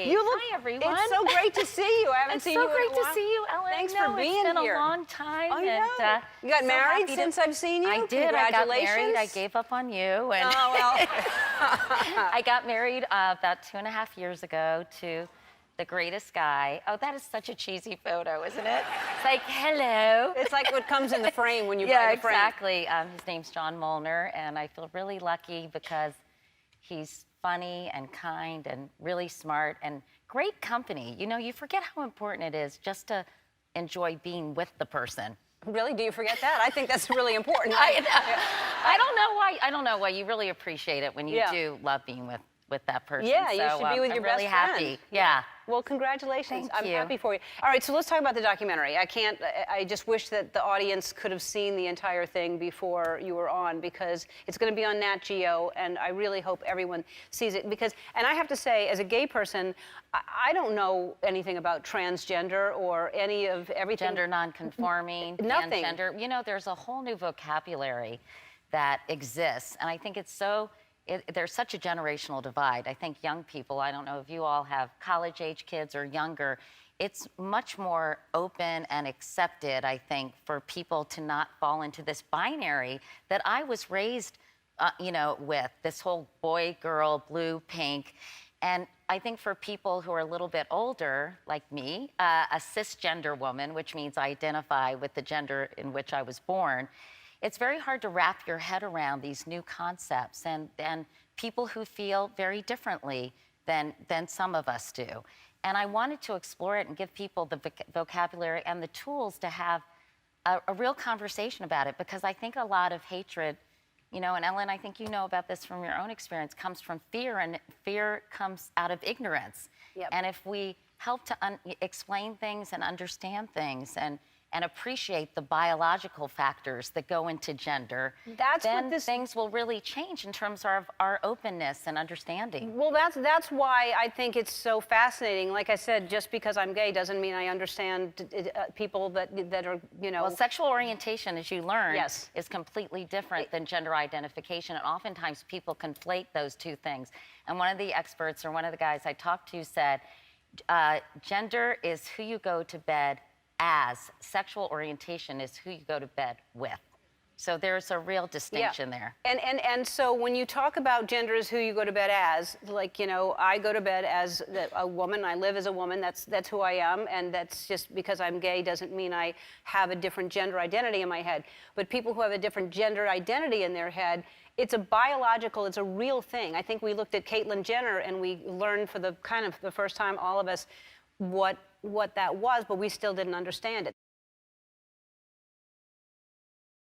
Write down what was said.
You look, Hi, everyone. It's so great to see you. I haven't It's seen so you in a great to while. see you, Ellen. Thanks I know, for being it's been here. a long time. I know. You got so married happy since I've seen you? I did. I got Congratulations. married. I gave up on you. And Oh, well. I got married about 2.5 years ago to the greatest guy. Oh, that is such a cheesy photo, isn't it? It's like, hello. It's like what comes in the frame when you Yeah, buy the frame. exactly. His name's John Molnar, and I feel really lucky because he's funny and kind and really smart and great company. You know, you forget how important it is just to enjoy being with the person. Really? Do you forget that? I think that's really important. I don't know why. I don't know why. You really appreciate it when you do love being with that person. Yeah, you should be with your best really friend. happy. Yeah. Well, congratulations. Thank you. I'm happy for you. All right, so let's talk about the documentary. I just wish that the audience could have seen the entire thing before you were on, because it's going to be on Nat Geo, and I really hope everyone sees it. And I have to say, as a gay person, I don't know anything about transgender or any of everything. Gender nonconforming, Nothing. Transgender. You know, there's a whole new vocabulary that exists, and I think it's so. There's such a generational divide. I think young people, I don't know if you all have college-age kids or younger, it's much more open and accepted, I think, for people to not fall into this binary that I was raised, you know, with, this whole boy, girl, blue, pink. And I think for people who are a little bit older, like me, a cisgender woman, which means I identify with the gender in which I was born, it's very hard to wrap your head around these new concepts and people who feel very differently than some of us do. And I wanted to explore it and give people the vocabulary and the tools to have a real conversation about it, because I think a lot of hatred, you know, and Ellen, I think you know about this from your own experience, comes from fear, and fear comes out of ignorance. Yep. And if we help to explain things and understand things and appreciate the biological factors that go into gender, then things will really change in terms of our openness and understanding. Well, that's why I think it's so fascinating. Like I said, just because I'm gay doesn't mean I understand people that are, you know. Well, sexual orientation, as you learn, yes, is completely different than gender identification, and oftentimes people conflate those two things. And one of the experts, or one of the guys I talked to, said, gender is who you go to bed as, sexual orientation is who you go to bed with. So there's a real distinction there. And so when you talk about gender as who you go to bed as, like, you know, I go to bed as a woman, I live as a woman, that's who I am, and that's just because I'm gay doesn't mean I have a different gender identity in my head. But people who have a different gender identity in their head, it's a biological, it's a real thing. I think we looked at Caitlyn Jenner and we learned for the first time, all of us, what that was, but we still didn't understand it.